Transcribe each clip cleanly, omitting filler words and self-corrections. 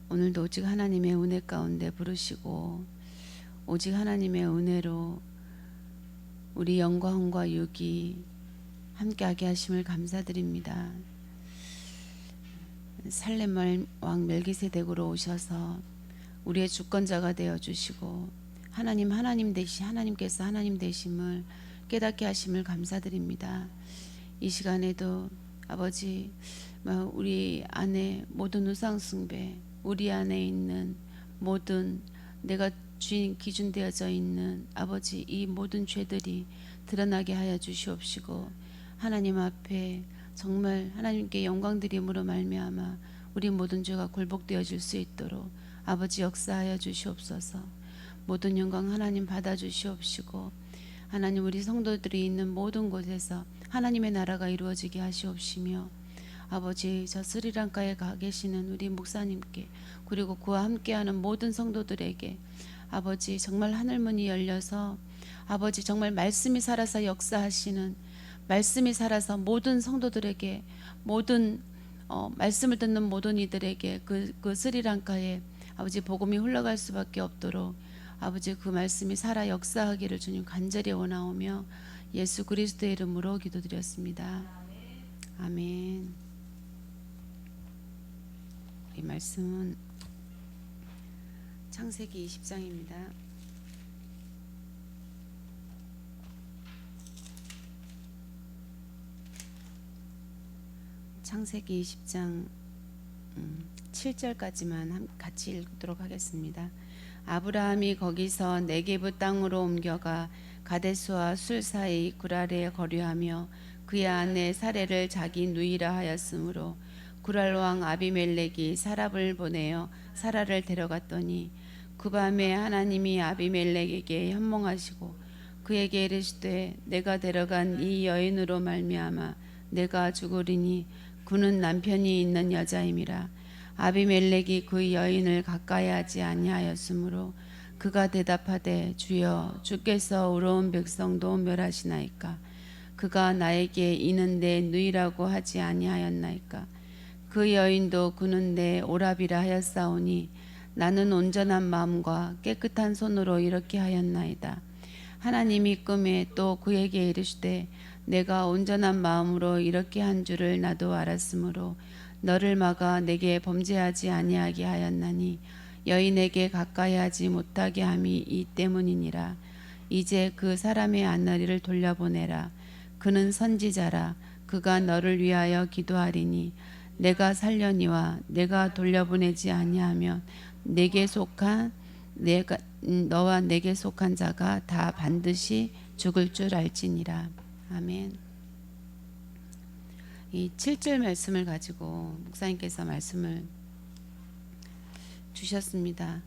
오늘도 오직 하나님의 은혜 가운데 부르시고 오직 하나님의 은혜로 우리 영광과 육이 함께하게 하심을 감사드립니다. 살렘 왕 멜기세덱으로 오셔서 우리의 주권자가 되어 주시고 하나님께서 하나님 되심을 깨닫게 하심을 감사드립니다. 이 시간에도 아버지, 우리 안에 모든 우상 숭배, 우리 안에 있는 모든 내가 주인 기준되어져 있는 아버지 이 모든 죄들이 드러나게 하여 주시옵시고 하나님 앞에 정말 하나님께 영광드림으로 말미암아 우리 모든 죄가 굴복되어질 수 있도록 아버지 역사하여 주시옵소서. 모든 영광 하나님 받아 주시옵시고 하나님 우리 성도들이 있는 모든 곳에서 하나님의 나라가 이루어지게 하시옵시며 아버지 저 스리랑카에 가 계시는 우리 목사님께 그리고 그와 함께하는 모든 성도들에게 아버지 정말 하늘문이 열려서 아버지 정말 말씀이 살아서 역사하시는 말씀이 살아서 모든 성도들에게 모든 말씀을 듣는 모든 이들에게 그 스리랑카에 아버지 복음이 흘러갈 수밖에 없도록 아버지 그 말씀이 살아 역사하기를 주님 간절히 원하오며 예수 그리스도의 이름으로 기도드렸습니다. 아멘. 이 말씀은 창세기 20장입니다. 창세기 20장 7절까지만 같이 읽도록 하겠습니다. 아브라함이 거기서 네게브 땅으로 옮겨가 가데스와 술 사이 구랄에 거류하며 그의 아내 사레를 자기 누이라 하였으므로 구랄 왕 아비멜렉이 사랍을 보내어 사라를 데려갔더니 그 밤에 하나님이 아비멜렉에게 현몽하시고 그에게 이르시되 내가 데려간 이 여인으로 말미암아 내가 죽으리니 그는 남편이 있는 여자임이라. 아비멜렉이 그 여인을 가까이 하지 아니하였으므로 그가 대답하되 주여 주께서 의로운 백성도 멸하시나이까. 그가 나에게 이는 내 누이라고 하지 아니하였나이까. 그 여인도 그는 내 오랍이라 하였사오니 나는 온전한 마음과 깨끗한 손으로 이렇게 하였나이다. 하나님이 꿈에 또 그에게 이르시되 내가 온전한 마음으로 이렇게 한 줄을 나도 알았으므로 너를 막아 내게 범죄하지 아니하게 하였나니 여인에게 가까이 하지 못하게 함이 이 때문이니라. 이제 그 사람의 안너리를 돌려보내라. 그는 선지자라. 그가 너를 위하여 기도하리니 내가 살려니와 내가 돌려보내지 아니하면 내게 속한 너와 내게 속한 자가 다 반드시 죽을 줄 알지니라. 아멘. 이 7절 말씀을 가지고 목사님께서 말씀을 주셨습니다.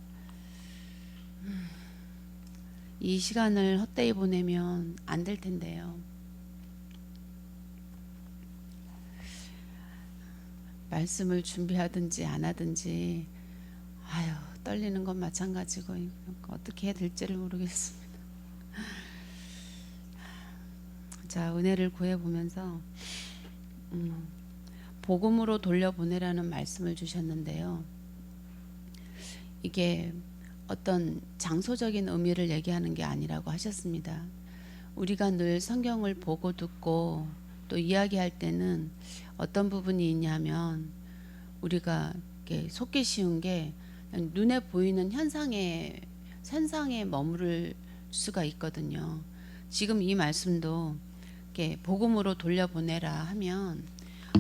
이 시간을 헛되이 보내면 안 될 텐데요. 말씀을 준비하든지 안 하든지 떨리는 건 마찬가지고 어떻게 해야 될지를 모르겠습니다. 자, 은혜를 구해보면서 복음으로 돌려보내라는 말씀을 주셨는데요. 이게 어떤 장소적인 의미를 얘기하는 게 아니라고 하셨습니다. 우리가 늘 성경을 보고 듣고 또 이야기할 때는 어떤 부분이 있냐면 우리가 속기 쉬운 게 눈에 보이는 현상에 머무를 수가 있거든요. 지금 이 말씀도 복음으로 돌려보내라 하면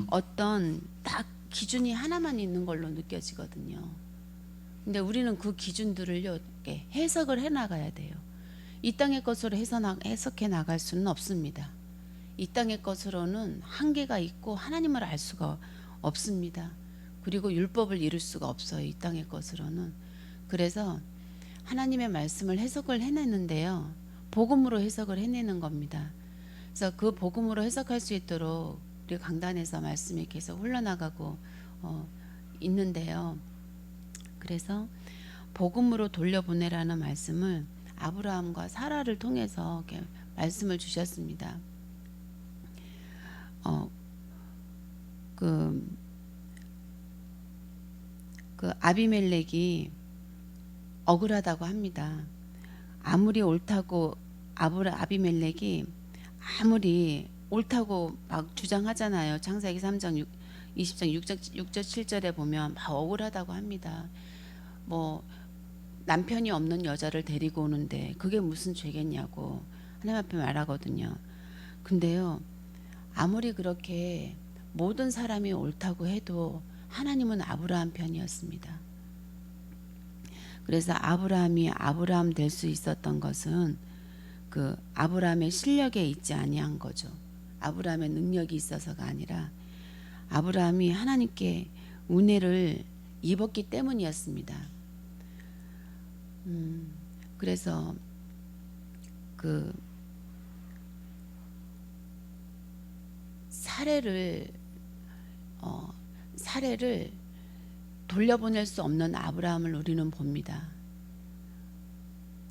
어떤 딱 기준이 하나만 있는 걸로 느껴지거든요. 근데 우리는 그 기준들을 해석을 해나가야 돼요. 이 땅의 것으로 해석해 나갈 수는 없습니다. 이 땅의 것으로는 한계가 있고 하나님을 알 수가 없습니다. 그리고 율법을 이룰 수가 없어요. 이 땅의 것으로는. 그래서 하나님의 말씀을 해석을 해내는데요. 복음으로 해석을 해내는 겁니다. 그래서 그 복음으로 해석할 수 있도록 우리 강단에서 말씀이 계속 흘러나가고 있는데요. 그래서 복음으로 돌려보내라는 말씀을 아브라함과 사라를 통해서 이렇게 말씀을 주셨습니다. 그 아비멜렉이 억울하다고 합니다. 아무리 옳다고 아비멜렉이 아무리 옳다고 막 주장하잖아요. 창세기 3장 20장 6절 7절에 보면 막 억울하다고 합니다. 뭐 남편이 없는 여자를 데리고 오는데 그게 무슨 죄겠냐고 하나님 앞에 말하거든요. 근데요, 아무리 그렇게 모든 사람이 옳다고 해도 하나님은 아브라함 편이었습니다. 그래서 아브라함이 아브라함 될 수 있었던 것은 그 아브라함의 실력에 있지 아니한 거죠. 아브라함의 능력이 있어서가 아니라 아브라함이 하나님께 은혜를 입었기 때문이었습니다. 그래서 그 사례를 돌려보낼 수 없는 아브라함을 우리는 봅니다.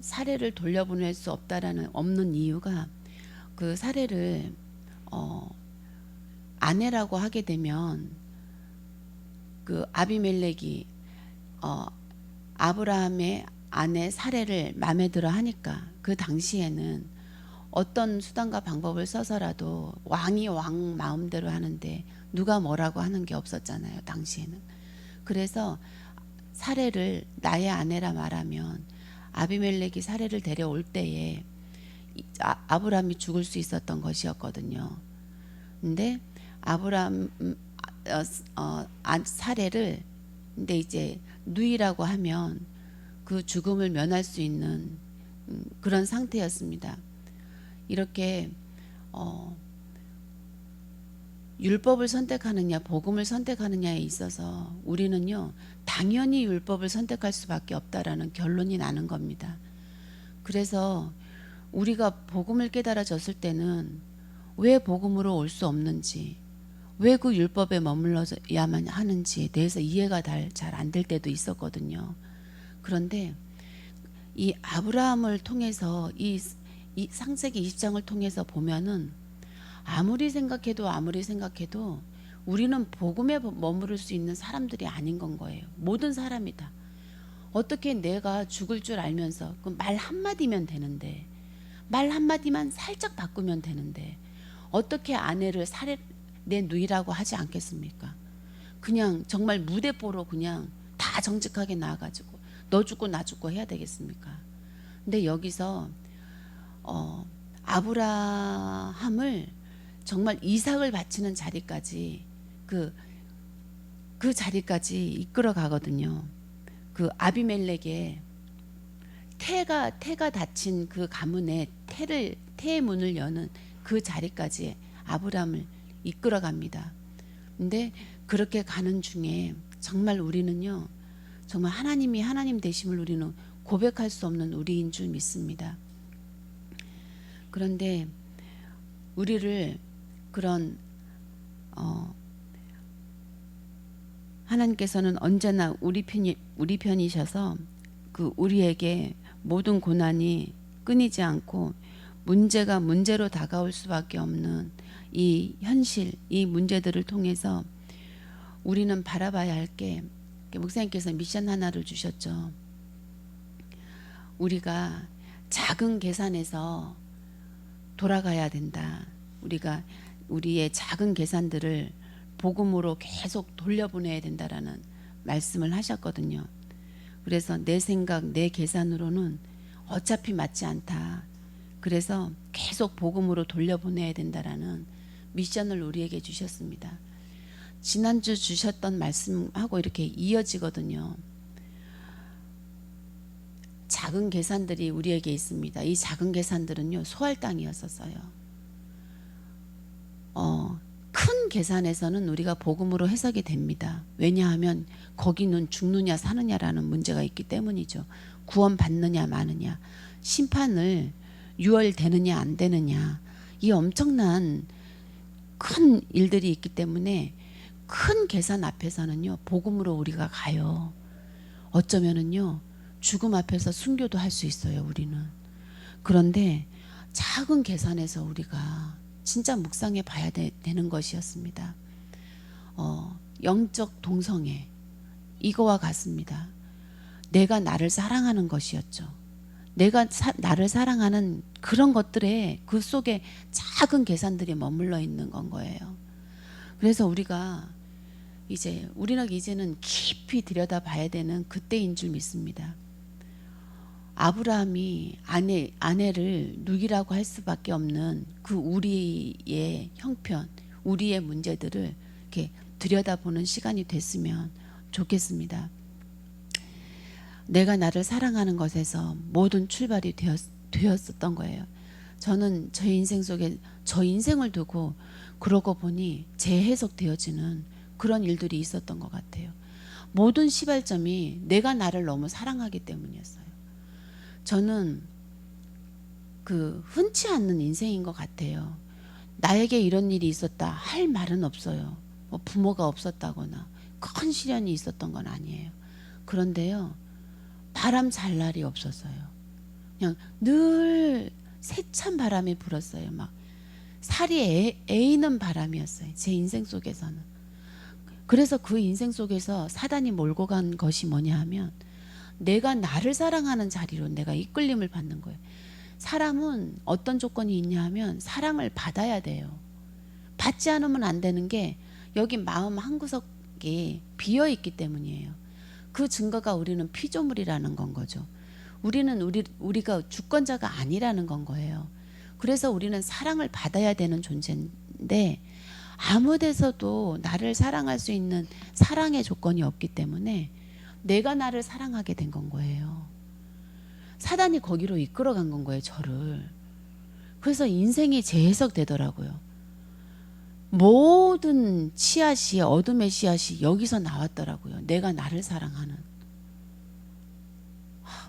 사례를 돌려보낼 수 없는 이유가 그 사례를 아내라고 하게 되면 그 아비멜렉이 아브라함의 아내 사례를 마음에 들어 하니까 그 당시에는 어떤 수단과 방법을 써서라도 왕이 왕 마음대로 하는데 누가 뭐라고 하는 게 없었잖아요. 당시에는. 그래서 사례를 나의 아내라 말하면 아비멜렉이 사례를 데려올 때에 아브라함이 죽을 수 있었던 것이었거든요. 근데 아브라함 사례를 근데 이제 누이라고 하면 그 죽음을 면할 수 있는 그런 상태였습니다. 이렇게 율법을 선택하느냐 복음을 선택하느냐에 있어서 우리는요 당연히 율법을 선택할 수밖에 없다라는 결론이 나는 겁니다. 그래서 우리가 복음을 깨달아졌을 때는 왜 복음으로 올 수 없는지, 왜 그 율법에 머물러야만 하는지에 대해서 이해가 잘 안 될 때도 있었거든요. 그런데 이 아브라함을 통해서 이 창세기 20장을 통해서 보면은 아무리 생각해도 우리는 복음에 머무를 수 있는 사람들이 아닌 건 거예요. 모든 사람이다. 어떻게 내가 죽을 줄 알면서 그 말 한마디면 되는데, 말 한마디만 살짝 바꾸면 되는데 어떻게 아내를 내 누이라고 하지 않겠습니까? 그냥 정말 무대뽀로 그냥 다 정직하게 나와가지고 너 죽고 나 죽고 해야 되겠습니까? 근데 여기서 아브라함을 정말 이삭을 바치는 자리까지 그 자리까지 이끌어 가거든요. 그 아비멜렉의 태가 닫힌 그 가문에 태의 문을 여는 그 자리까지 아브라함을 이끌어 갑니다. 근데 그렇게 가는 중에 정말 우리는요, 정말 하나님이 하나님 되심을 우리는 고백할 수 없는 우리인 줄 믿습니다. 그런데 우리를 그런 하나님께서는 언제나 우리 편이셔서 그 우리에게 모든 고난이 끊이지 않고 문제가 문제로 다가올 수밖에 없는 이 현실, 이 문제들을 통해서 우리는 바라봐야 할 게, 목사님께서 미션 하나를 주셨죠. 우리가 작은 계산에서 돌아가야 된다. 우리가 우리의 작은 계산들을 복음으로 계속 돌려보내야 된다라는 말씀을 하셨거든요. 그래서 내 생각, 내 계산으로는 어차피 맞지 않다. 그래서 계속 복음으로 돌려보내야 된다라는 미션을 우리에게 주셨습니다. 지난주 주셨던 말씀하고 이렇게 이어지거든요. 작은 계산들이 우리에게 있습니다. 이 작은 계산들은요, 소할당이었었어요. 큰 계산에서는 우리가 복음으로 해석이 됩니다. 왜냐하면 거기는 죽느냐 사느냐라는 문제가 있기 때문이죠. 구원 받느냐 마느냐, 심판을 유월되느냐 안 되느냐, 이 엄청난 큰 일들이 있기 때문에 큰 계산 앞에서는요 복음으로 우리가 가요. 어쩌면은요 죽음 앞에서 순교도 할 수 있어요 우리는. 그런데 작은 계산에서 우리가 진짜 묵상해 봐야 되는 것이었습니다. 영적 동성애, 이거와 같습니다. 내가 나를 사랑하는 것이었죠. 내가 나를 사랑하는 그런 것들에 그 속에 작은 계산들이 머물러 있는 건 거예요. 그래서 우리는 이제는 깊이 들여다봐야 되는 그때인 줄 믿습니다. 아브라함이 아내를 누이라고 할 수밖에 없는 그 우리의 형편, 우리의 문제들을 이렇게 들여다보는 시간이 됐으면 좋겠습니다. 내가 나를 사랑하는 것에서 모든 출발이 되었었던 거예요. 저는 제 인생 속에 저 인생을 두고 그러고 보니 재해석되어지는 그런 일들이 있었던 것 같아요. 모든 시발점이 내가 나를 너무 사랑하기 때문이었어요. 저는 흔치 않는 인생인 것 같아요. 나에게 이런 일이 있었다 할 말은 없어요. 뭐 부모가 없었다거나 큰 시련이 있었던 건 아니에요. 그런데요, 바람 잘 날이 없었어요. 그냥 늘 세찬 바람이 불었어요. 막 살이 에이는 바람이었어요. 제 인생 속에서는. 그래서 그 인생 속에서 사단이 몰고 간 것이 뭐냐 하면 내가 나를 사랑하는 자리로 내가 이끌림을 받는 거예요. 사람은 어떤 조건이 있냐 하면 사랑을 받아야 돼요. 받지 않으면 안 되는 게 여기 마음 한구석에 비어 있기 때문이에요. 그 증거가 우리는 피조물이라는 건 거죠. 우리가 주권자가 아니라는 건 거예요. 그래서 우리는 사랑을 받아야 되는 존재인데 아무 데서도 나를 사랑할 수 있는 사랑의 조건이 없기 때문에 내가 나를 사랑하게 된 건 거예요. 사단이 거기로 이끌어간 건 거예요, 저를. 그래서 인생이 재해석되더라고요. 모든 씨앗이, 어둠의 씨앗이 여기서 나왔더라고요. 내가 나를 사랑하는.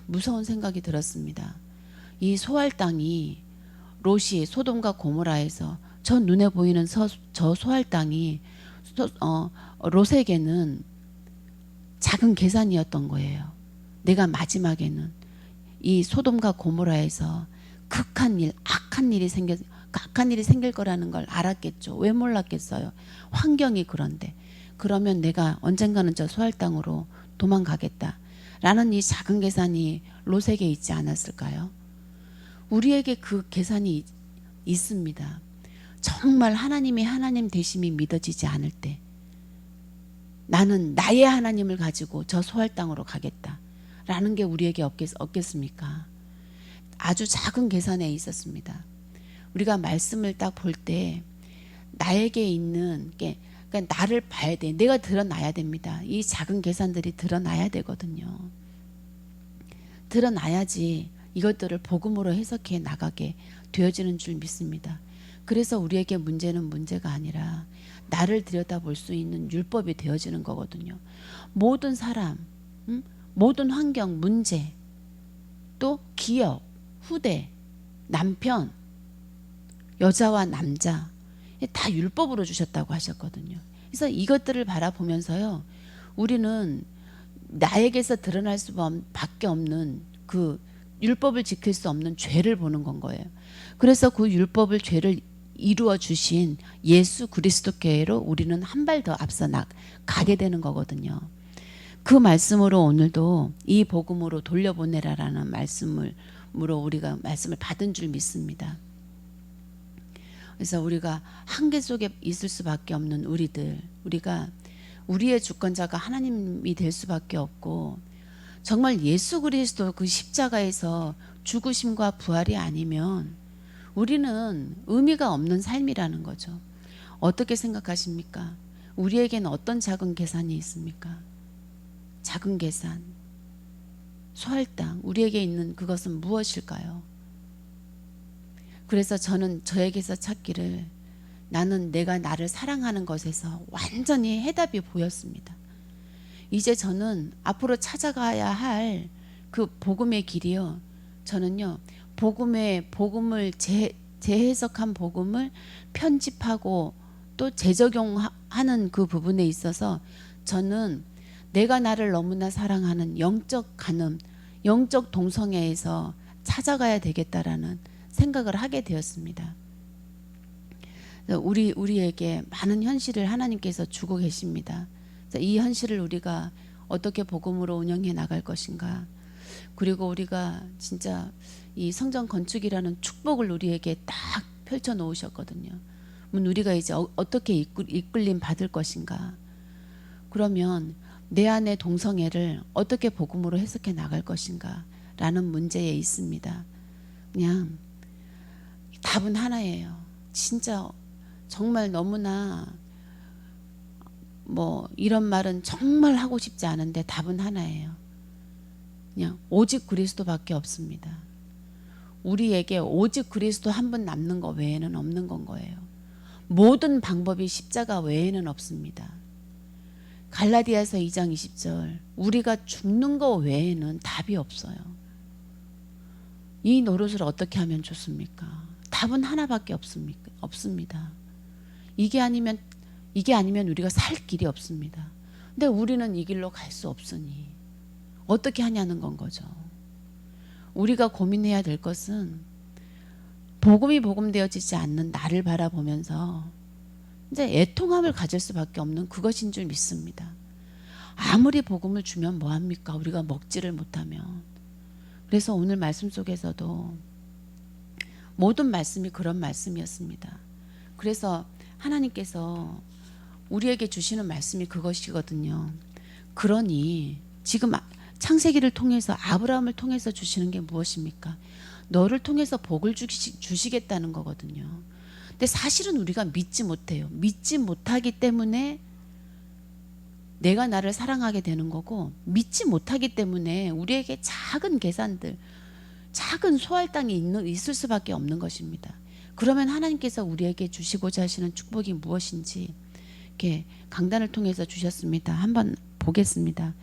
무서운 생각이 들었습니다. 이 소알 땅이 롯이 소돔과 고모라에서 저 눈에 보이는 저 소알 땅이 롯에게는 작은 계산이었던 거예요. 내가 마지막에는 이 소돔과 고모라에서 악한 일이 생길 거라는 걸 알았겠죠. 왜 몰랐겠어요? 환경이 그런데. 그러면 내가 언젠가는 저 소알 땅으로 도망가겠다라는 이 작은 계산이 롯에게 있지 않았을까요? 우리에게 그 계산이 있습니다. 정말 하나님이 하나님 되심이 믿어지지 않을 때 나는 나의 하나님을 가지고 저 소알 땅으로 가겠다라는 게 우리에게 없겠습니까? 아주 작은 계산에 있었습니다. 우리가 말씀을 딱 볼 때 나에게 있는 게 그러니까 나를 봐야 돼. 내가 드러나야 됩니다. 이 작은 계산들이 드러나야 되거든요. 드러나야지 이것들을 복음으로 해석해 나가게 되어지는 줄 믿습니다. 그래서 우리에게 문제는 문제가 아니라 나를 들여다볼 수 있는 율법이 되어지는 거거든요. 모든 사람, 모든 환경, 문제, 또 기업, 후대, 남편, 여자와 남자 다 율법으로 주셨다고 하셨거든요. 그래서 이것들을 바라보면서요, 우리는 나에게서 드러날 수밖에 없는 그 율법을 지킬 수 없는 죄를 보는 건 거예요. 그래서 그 율법을 죄를 이루어 주신 예수 그리스도께로 우리는 한 발 더 앞서 가게 되는 거거든요. 그 말씀으로 오늘도 이 복음으로 돌려보내라라는 말씀으로 우리가 말씀을 받은 줄 믿습니다. 그래서 우리가 한계 속에 있을 수밖에 없는 우리가 우리의 주권자가 하나님이 될 수밖에 없고, 정말 예수 그리스도 그 십자가에서 죽으심과 부활이 아니면 우리는 의미가 없는 삶이라는 거죠. 어떻게 생각하십니까? 우리에게는 어떤 작은 계산이 있습니까? 작은 계산, 소할당, 우리에게 있는 그것은 무엇일까요? 그래서 저는 저에게서 찾기를, 나는 내가 나를 사랑하는 것에서 완전히 해답이 보였습니다. 이제 저는 앞으로 찾아가야 할 그 복음의 길이요, 저는요 복음을 재해석한 복음을 편집하고 또 재적용하는 그 부분에 있어서 저는 내가 나를 너무나 사랑하는 영적 간음, 영적 동성애에서 찾아가야 되겠다라는 생각을 하게 되었습니다. 우리에게 많은 현실을 하나님께서 주고 계십니다. 이 현실을 우리가 어떻게 복음으로 운영해 나갈 것인가. 그리고 우리가 진짜 이 성전 건축이라는 축복을 우리에게 딱 펼쳐 놓으셨거든요. 우리가 이제 어떻게 이끌림 받을 것인가. 그러면 내 안의 동성애를 어떻게 복음으로 해석해 나갈 것인가 라는 문제에 있습니다. 그냥 답은 하나예요. 진짜 정말 너무나 뭐 이런 말은 정말 하고 싶지 않은데 답은 하나예요. 그냥 오직 그리스도밖에 없습니다. 우리에게 오직 그리스도 한 분 남는 거 외에는 없는 건 거예요. 모든 방법이 십자가 외에는 없습니다. 갈라디아서 2장 20절 우리가 죽는 거 외에는 답이 없어요. 이 노릇을 어떻게 하면 좋습니까? 답은 하나밖에 없습니다. 이게 아니면 우리가 살 길이 없습니다. 근데 우리는 이 길로 갈 수 없으니 어떻게 하냐는 건 거죠. 우리가 고민해야 될 것은 복음이 복음되어지지 않는 나를 바라보면서 이제 애통함을 가질 수밖에 없는 그것인 줄 믿습니다. 아무리 복음을 주면 뭐합니까? 우리가 먹지를 못하면. 그래서 오늘 말씀 속에서도 모든 말씀이 그런 말씀이었습니다. 그래서 하나님께서 우리에게 주시는 말씀이 그것이거든요. 그러니 지금 창세기를 통해서 아브라함을 통해서 주시는 게 무엇입니까? 너를 통해서 복을 주시겠다는 거거든요. 근데 사실은 우리가 믿지 못해요. 믿지 못하기 때문에 내가 나를 사랑하게 되는 거고, 믿지 못하기 때문에 우리에게 작은 계산들, 작은 소할당이 있을 수밖에 없는 것입니다. 그러면 하나님께서 우리에게 주시고자 하시는 축복이 무엇인지 이렇게 강단을 통해서 주셨습니다. 한번 보겠습니다.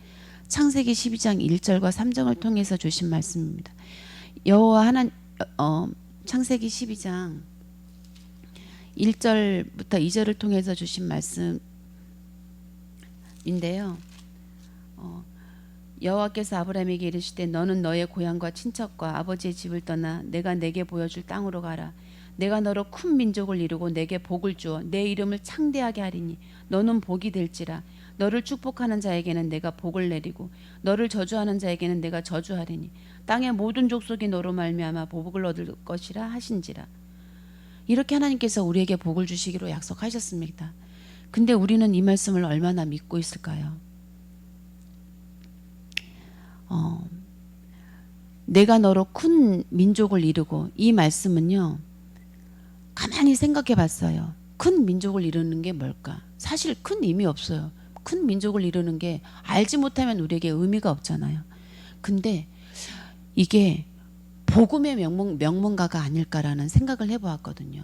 창세기 12장 1절과 3절을 통해서 주신 말씀입니다. 여호와 창세기 12장 1절부터 2절을 통해서 주신 말씀인데요. 여호와께서 아브라함에게 이르시되 너는 너의 고향과 친척과 아버지의 집을 떠나 내가 내게 보여줄 땅으로 가라. 내가 너로 큰 민족을 이루고 내게 복을 주어 내 이름을 창대하게 하리니 너는 복이 될지라. 너를 축복하는 자에게는 내가 복을 내리고 너를 저주하는 자에게는 내가 저주하리니 땅의 모든 족속이 너로 말미암아 복을 얻을 것이라 하신지라. 이렇게 하나님께서 우리에게 복을 주시기로 약속하셨습니다. 근데 우리는 이 말씀을 얼마나 믿고 있을까요? 내가 너로 큰 민족을 이루고, 이 말씀은요, 가만히 생각해 봤어요. 큰 민족을 이루는 게 뭘까? 사실 큰 의미 없어요. 큰 민족을 이루는 게 알지 못하면 우리에게 의미가 없잖아요. 근데 이게 복음의 명문가가 아닐까라는 생각을 해보았거든요.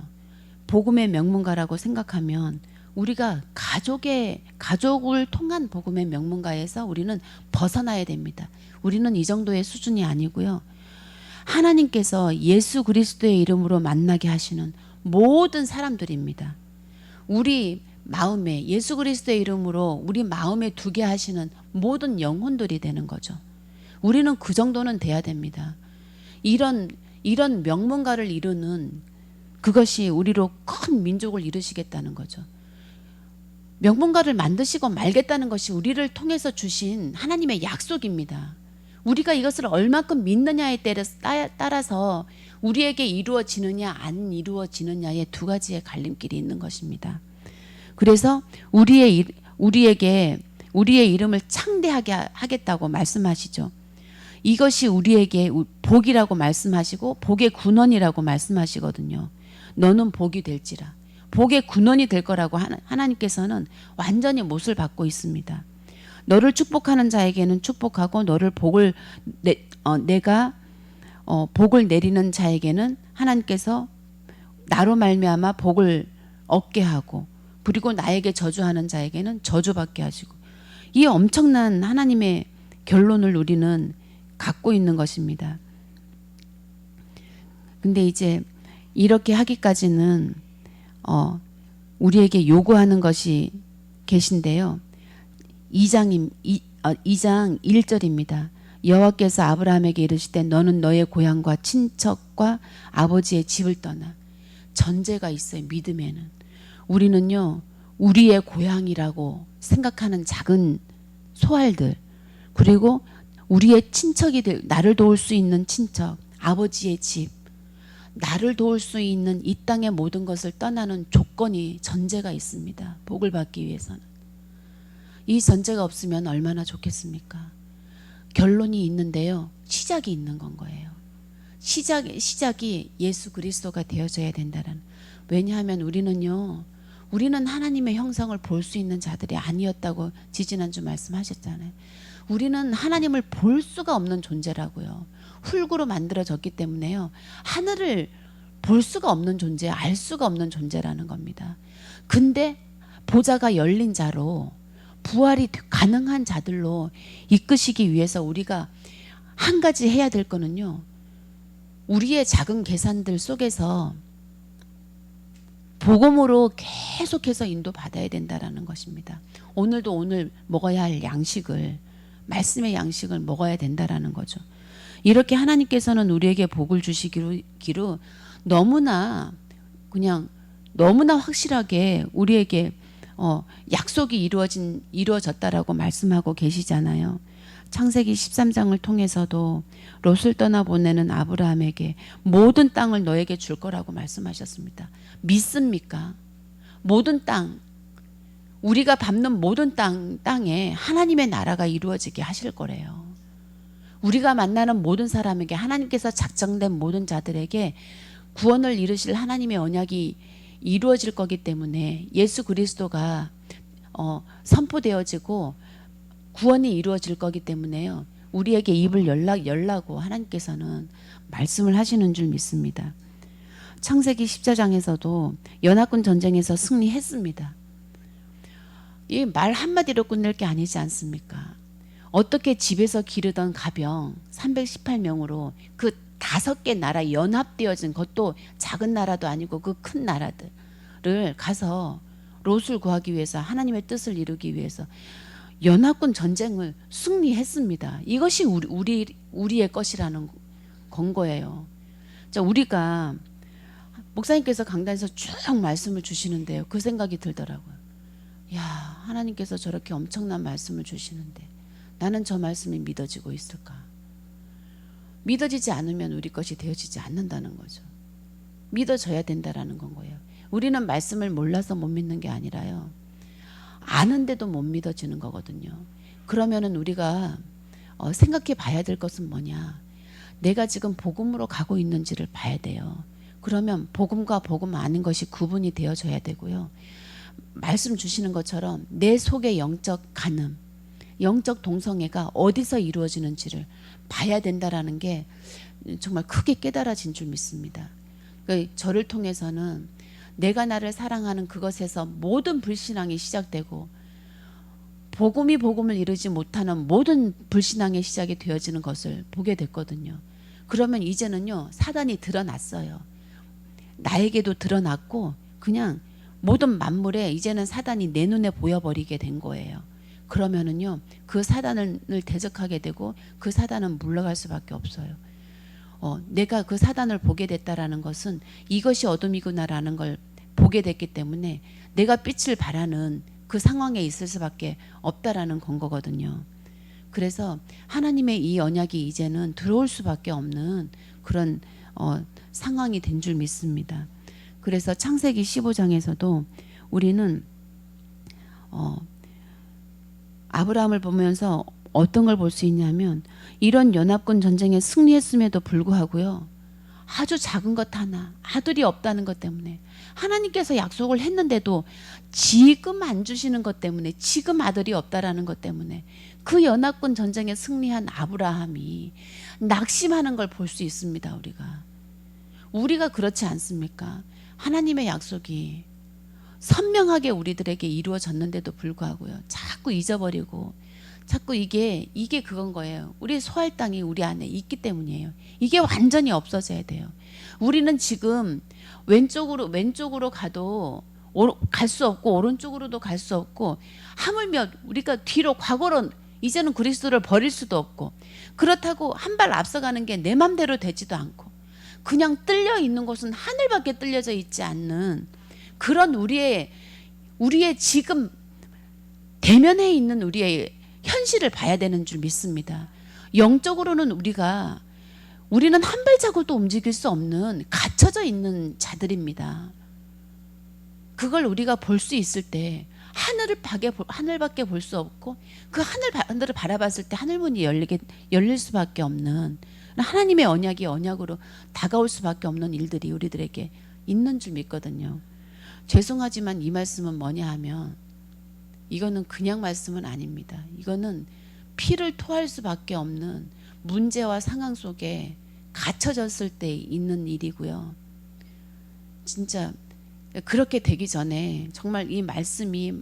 복음의 명문가라고 생각하면 우리가 가족을 통한 복음의 명문가에서 우리는 벗어나야 됩니다. 우리는 이 정도의 수준이 아니고요. 하나님께서 예수 그리스도의 이름으로 만나게 하시는 모든 사람들입니다. 우리 마음에 예수 그리스도의 이름으로 우리 마음에 두게 하시는 모든 영혼들이 되는 거죠. 우리는 그 정도는 돼야 됩니다. 이런 명문가를 이루는 그것이 우리로 큰 민족을 이루시겠다는 거죠. 명문가를 만드시고 말겠다는 것이 우리를 통해서 주신 하나님의 약속입니다. 우리가 이것을 얼마큼 믿느냐에 따라서 우리에게 이루어지느냐 안 이루어지느냐의 두 가지의 갈림길이 있는 것입니다. 그래서 우리에게 우리의 이름을 창대하게 하겠다고 말씀하시죠. 이것이 우리에게 복이라고 말씀하시고 복의 군원이라고 말씀하시거든요. 너는 복이 될지라. 복의 군원이 될 거라고 하나님께서는 완전히 못을 받고 있습니다. 너를 축복하는 자에게는 축복하고 너를 내가 복을 내리는 자에게는 하나님께서 나로 말미암아 복을 얻게 하고, 그리고 나에게 저주하는 자에게는 저주받게 하시고, 이 엄청난 하나님의 결론을 우리는 갖고 있는 것입니다. 근데 이제 이렇게 하기까지는 우리에게 요구하는 것이 계신데요. 2장 1절입니다. 여호와께서 아브라함에게 이르시되 너는 너의 고향과 친척과 아버지의 집을 떠나. 전제가 있어요. 믿음에는. 우리는요, 우리의 고향이라고 생각하는 작은 소알들, 그리고 우리의 친척이 나를 도울 수 있는 친척, 아버지의 집, 나를 도울 수 있는 이 땅의 모든 것을 떠나는 조건이, 전제가 있습니다. 복을 받기 위해서는. 이 전제가 없으면 얼마나 좋겠습니까? 결론이 있는데요, 시작이 있는 건 거예요. 시작이 예수 그리스도가 되어져야 된다는. 왜냐하면 우리는 하나님의 형상을 볼 수 있는 자들이 아니었다고 지지난주 말씀하셨잖아요. 우리는 하나님을 볼 수가 없는 존재라고요. 흙으로 만들어졌기 때문에요, 하늘을 볼 수가 없는 존재, 알 수가 없는 존재라는 겁니다. 근데 보좌가 열린 자로, 부활이 가능한 자들로 이끄시기 위해서 우리가 한 가지 해야 될 거는요, 우리의 작은 계산들 속에서 복음으로 계속해서 인도받아야 된다라는 것입니다. 오늘도 오늘 먹어야 할 양식을, 말씀의 양식을 먹어야 된다라는 거죠. 이렇게 하나님께서는 우리에게 복을 주시기로 너무나 확실하게 우리에게 약속이 이루어졌다라고 말씀하고 계시잖아요. 창세기 13장을 통해서도 롯을 떠나보내는 아브라함에게 모든 땅을 너에게 줄 거라고 말씀하셨습니다. 믿습니까? 모든 땅, 우리가 밟는 모든 땅에 하나님의 나라가 이루어지게 하실 거래요. 우리가 만나는 모든 사람에게, 하나님께서 작정된 모든 자들에게 구원을 이루실 하나님의 언약이 이루어질 거기 때문에 예수 그리스도가 선포되어지고 구원이 이루어질 거기 때문에요, 우리에게 입을 열라고 하나님께서는 말씀을 하시는 줄 믿습니다. 창세기 14장에서도 연합군 전쟁에서 승리했습니다. 이 말 한마디로 끝낼 게 아니지 않습니까? 어떻게 집에서 기르던 가병 318명으로 그 5개 나라 연합되어진, 그것도 작은 나라도 아니고 그 큰 나라들을 가서 롯을 구하기 위해서, 하나님의 뜻을 이루기 위해서 연합군 전쟁을 승리했습니다. 이것이 우리의 것이라는 건 거예요. 자, 우리가 목사님께서 강단에서 쭉 말씀을 주시는데요, 그 생각이 들더라고요. 야, 하나님께서 저렇게 엄청난 말씀을 주시는데 나는 저 말씀이 믿어지고 있을까? 믿어지지 않으면 우리 것이 되어지지 않는다는 거죠. 믿어져야 된다라는 건 거예요. 우리는 말씀을 몰라서 못 믿는 게 아니라요, 아는데도 못 믿어지는 거거든요. 그러면은 우리가 생각해 봐야 될 것은 뭐냐? 내가 지금 복음으로 가고 있는지를 봐야 돼요. 그러면 복음과 복음 아닌 것이 구분이 되어져야 되고요. 말씀 주시는 것처럼 내 속의 영적 간음, 영적 동성애가 어디서 이루어지는지를 봐야 된다라는 게 정말 크게 깨달아진 줄 믿습니다. 그러니까 저를 통해서는 내가 나를 사랑하는 그것에서 모든 불신앙이 시작되고, 복음이 복음을 이루지 못하는 모든 불신앙의 시작이 되어지는 것을 보게 됐거든요. 그러면 이제는요, 사단이 드러났어요. 나에게도 드러났고, 그냥 모든 만물에 이제는 사단이 내 눈에 보여버리게 된 거예요. 그러면은요, 그 사단을 대적하게 되고 그 사단은 물러갈 수밖에 없어요. 내가 그 사단을 보게 됐다라는 것은 이것이 어둠이구나라는 걸 보게 됐기 때문에 내가 빛을 발하는 그 상황에 있을 수밖에 없다라는 건 거거든요. 그래서 하나님의 이 언약이 이제는 들어올 수밖에 없는 그런 상황이 된 줄 믿습니다. 그래서 창세기 15장에서도 우리는 아브라함을 보면서 어떤 걸 볼 수 있냐면, 이런 연합군 전쟁에 승리했음에도 불구하고요, 아주 작은 것 하나, 아들이 없다는 것 때문에, 하나님께서 약속을 했는데도 지금 안 주시는 것 때문에, 지금 아들이 없다라는 것 때문에 그 연합군 전쟁에 승리한 아브라함이 낙심하는 걸 볼 수 있습니다. 우리가 그렇지 않습니까? 하나님의 약속이 선명하게 우리들에게 이루어졌는데도 불구하고요, 자꾸 잊어버리고, 자꾸 이게 그건 거예요. 우리 소할 땅이 우리 안에 있기 때문이에요. 이게 완전히 없어져야 돼요. 우리는 지금 왼쪽으로 가도 갈 수 없고, 오른쪽으로도 갈 수 없고, 하물며 우리가 뒤로 과거로 이제는 그리스도를 버릴 수도 없고, 그렇다고 한 발 앞서가는 게 내 맘대로 되지도 않고, 그냥 뚫려 있는 곳은 하늘밖에 뚫려져 있지 않는 그런 우리의 지금 대면해 있는 우리의 현실을 봐야 되는 줄 믿습니다. 영적으로는 우리는 한 발자국도 움직일 수 없는 갇혀져 있는 자들입니다. 그걸 우리가 볼 수 있을 때 하늘밖에 볼 수 없고 그 하늘을 바라봤을 때 하늘문이 열릴 수밖에 없는 하나님의 언약으로 다가올 수밖에 없는 일들이 우리들에게 있는 줄 믿거든요. 죄송하지만 이 말씀은 뭐냐 하면 이거는 그냥 말씀은 아닙니다. 이거는 피를 토할 수밖에 없는 문제와 상황 속에 갇혀졌을 때 있는 일이고요. 진짜 그렇게 되기 전에 정말 이 말씀이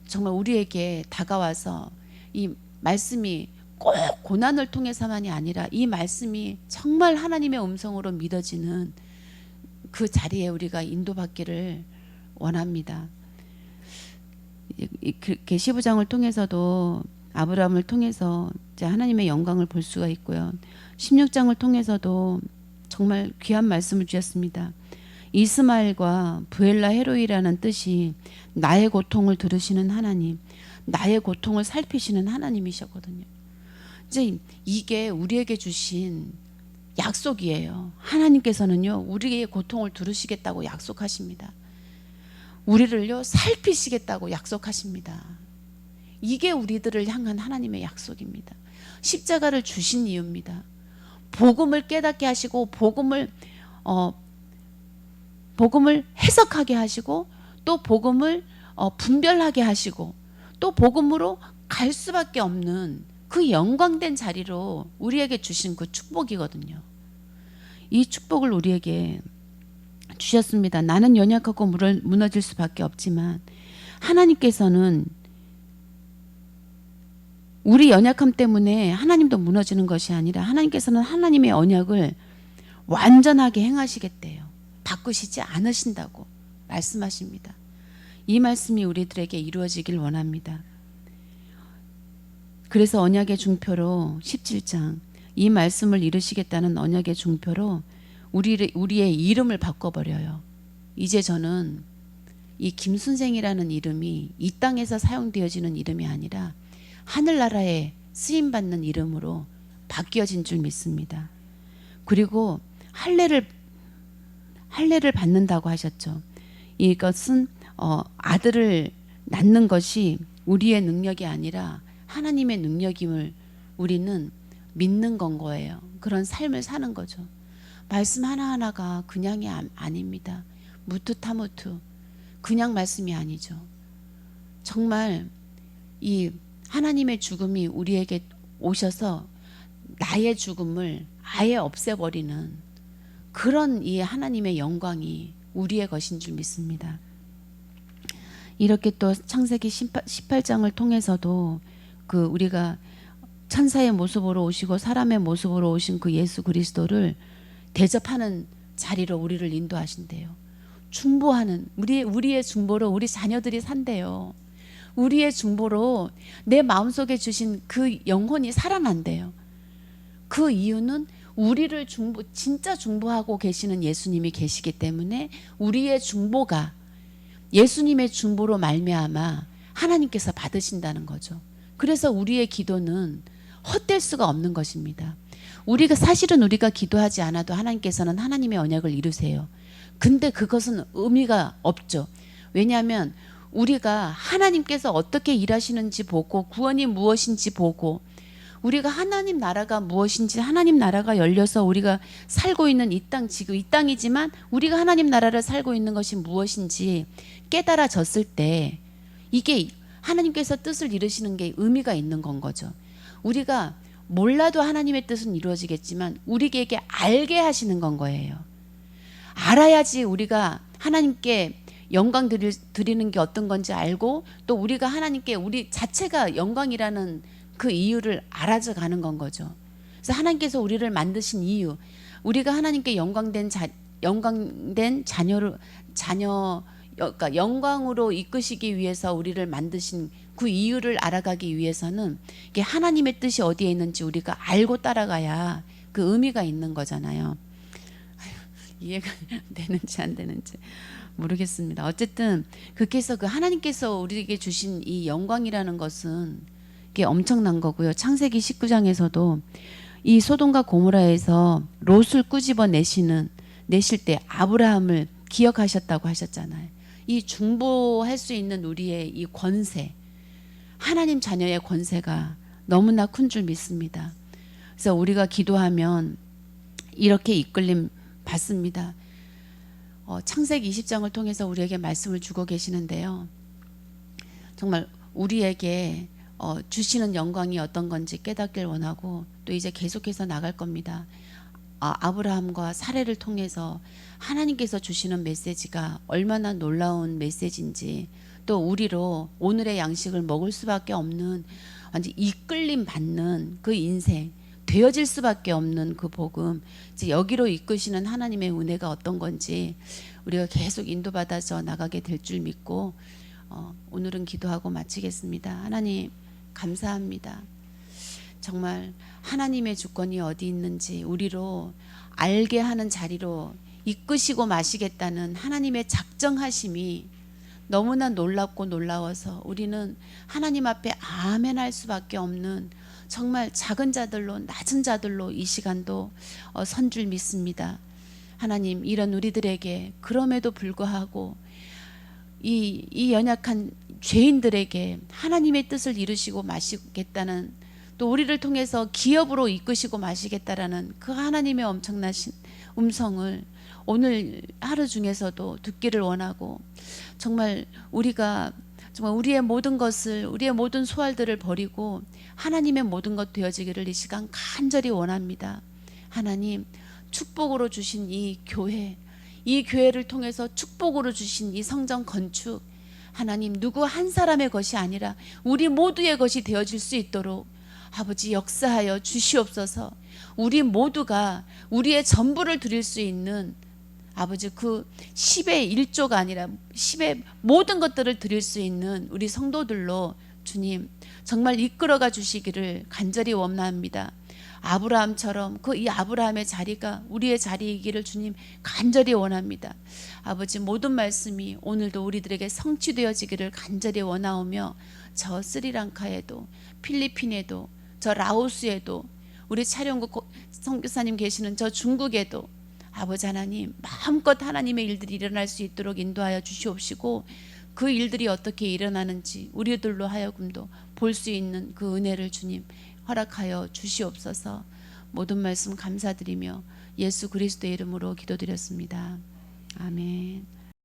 정말 우리에게 다가와서 이 말씀이 꼭 고난을 통해서만이 아니라 이 말씀이 정말 하나님의 음성으로 믿어지는 그 자리에 우리가 인도받기를 원합니다. 계시부장을 통해서도 아브라함을 통해서 이제 하나님의 영광을 볼 수가 있고요. 16장을 통해서도 정말 귀한 말씀을 주셨습니다. 이스마엘과 부엘라 헤로이라는 뜻이 나의 고통을 들으시는 하나님, 나의 고통을 살피시는 하나님이셨거든요. 이제 이게 우리에게 주신 약속이에요. 하나님께서는요, 우리의 고통을 들으시겠다고 약속하십니다. 우리를요, 살피시겠다고 약속하십니다. 이게 우리들을 향한 하나님의 약속입니다. 십자가를 주신 이유입니다. 복음을 깨닫게 하시고 복음을 해석하게 하시고 또 복음을 분별하게 하시고 또 복음으로 갈 수밖에 없는 그 영광된 자리로 우리에게 주신 그 축복이거든요. 이 축복을 우리에게 주셨습니다. 나는 연약하고 무너질 수밖에 없지만 하나님께서는 우리 연약함 때문에 하나님도 무너지는 것이 아니라 하나님께서는 하나님의 언약을 완전하게 행하시겠대요. 바꾸시지 않으신다고 말씀하십니다. 이 말씀이 우리들에게 이루어지길 원합니다. 그래서 언약의 중표로 17장 이 말씀을 이루시겠다는 언약의 중표로 우리의 이름을 바꿔버려요. 이제 저는 이 김순생이라는 이름이 이 땅에서 사용되어지는 이름이 아니라 하늘나라에 쓰임받는 이름으로 바뀌어진 줄 믿습니다. 그리고 할례를 받는다고 하셨죠. 이것은 아들을 낳는 것이 우리의 능력이 아니라 하나님의 능력임을 우리는 믿는 건 거예요. 그런 삶을 사는 거죠. 말씀 하나하나가 그냥이 아닙니다. 무투타무투 그냥 말씀이 아니죠. 정말 이 하나님의 죽음이 우리에게 오셔서 나의 죽음을 아예 없애버리는 그런 이 하나님의 영광이 우리의 것인 줄 믿습니다. 이렇게 또 창세기 18장을 통해서도 그 우리가 천사의 모습으로 오시고 사람의 모습으로 오신 그 예수 그리스도를 대접하는 자리로 우리를 인도하신대요. 중보하는 우리의 중보로 우리 자녀들이 산대요. 우리의 중보로 내 마음속에 주신 그 영혼이 살아난대요. 그 이유는 우리를 진짜 중보하고 계시는 예수님이 계시기 때문에 우리의 중보가 예수님의 중보로 말미암아 하나님께서 받으신다는 거죠. 그래서 우리의 기도는 헛될 수가 없는 것입니다. 사실은 우리가 기도하지 않아도 하나님께서는 하나님의 언약을 이루세요. 근데 그것은 의미가 없죠. 왜냐하면 우리가 하나님께서 어떻게 일하시는지 보고 구원이 무엇인지 보고 우리가 하나님 나라가 무엇인지 하나님 나라가 열려서 우리가 살고 있는 이 땅 지금 이 땅이지만 우리가 하나님 나라를 살고 있는 것이 무엇인지 깨달아졌을 때 이게 하나님께서 뜻을 이루시는 게 의미가 있는 건 거죠. 우리가 몰라도 하나님의 뜻은 이루어지겠지만 우리에게 알게 하시는 건 거예요. 알아야지 우리가 하나님께 영광 드리는 게 어떤 건지 알고 또 우리가 하나님께 우리 자체가 영광이라는 그 이유를 알아져 가는 건 거죠. 그래서 하나님께서 우리를 만드신 이유, 우리가 하나님께 영광된 그러니까 영광으로 이끄시기 위해서 우리를 만드신 그 이유를 알아가기 위해서는 이게 하나님의 뜻이 어디에 있는지 우리가 알고 따라가야 그 의미가 있는 거잖아요. 이해가 되는지 안 되는지 모르겠습니다. 어쨌든 그 하나님께서 우리에게 주신 이 영광이라는 것은 게 엄청난 거고요. 창세기 19장에서도 이 소돔과 고모라에서 롯을 꾸집어 내실 때 아브라함을 기억하셨다고 하셨잖아요. 이 중보할 수 있는 우리의 이 권세, 하나님 자녀의 권세가 너무나 큰 줄 믿습니다. 그래서 우리가 기도하면 이렇게 이끌림 받습니다. 창세기 20장을 통해서 우리에게 말씀을 주고 계시는데요. 정말 우리에게 주시는 영광이 어떤 건지 깨닫길 원하고 또 이제 계속해서 나갈 겁니다. 아브라함과 사례를 통해서 하나님께서 주시는 메시지가 얼마나 놀라운 메시지인지, 또 우리로 오늘의 양식을 먹을 수밖에 없는 완전 이끌림 받는 그 인생, 되어질 수밖에 없는 그 복음, 이제 여기로 이끄시는 하나님의 은혜가 어떤 건지 우리가 계속 인도받아서 나가게 될 줄 믿고 오늘은 기도하고 마치겠습니다. 하나님 감사합니다. 정말 하나님의 주권이 어디 있는지 우리로 알게 하는 자리로 이끄시고 마시겠다는 하나님의 작정하심이 너무나 놀랍고 놀라워서 우리는 하나님 앞에 아멘 할 수밖에 없는 정말 작은 자들로, 낮은 자들로 이 시간도 선 줄 믿습니다. 하나님, 이런 우리들에게 그럼에도 불구하고 이 연약한 죄인들에게 하나님의 뜻을 이루시고 마시겠다는, 또 우리를 통해서 기업으로 이끄시고 마시겠다라는 그 하나님의 엄청나신 음성을 오늘 하루 중에서도 듣기를 원하고, 정말 우리가 정말 우리의 모든 것을, 우리의 모든 소알들을 버리고 하나님의 모든 것 되어지기를 이 시간 간절히 원합니다. 하나님, 축복으로 주신 이 교회, 이 교회를 통해서 축복으로 주신 이 성전 건축, 하나님, 누구 한 사람의 것이 아니라 우리 모두의 것이 되어질 수 있도록 아버지 역사하여 주시옵소서. 우리 모두가 우리의 전부를 드릴 수 있는 아버지 그 10의 1조가 아니라 10의 모든 것들을 드릴 수 있는 우리 성도들로 주님 정말 이끌어가 주시기를 간절히 원합니다. 아브라함처럼 그 이 아브라함의 자리가 우리의 자리이기를 주님 간절히 원합니다. 아버지, 모든 말씀이 오늘도 우리들에게 성취되어지기를 간절히 원하오며, 저 스리랑카에도, 필리핀에도, 저 라오스에도, 우리 촬영국 선교사님 계시는 저 중국에도 아버지 하나님, 마음껏 하나님의 일들이 일어날 수 있도록 인도하여 주시옵시고, 그 일들이 어떻게 일어나는지 우리들로 하여금도 볼 수 있는 그 은혜를 주님 허락하여 주시옵소서. 모든 말씀 감사드리며 예수 그리스도의 이름으로 기도드렸습니다. 아멘.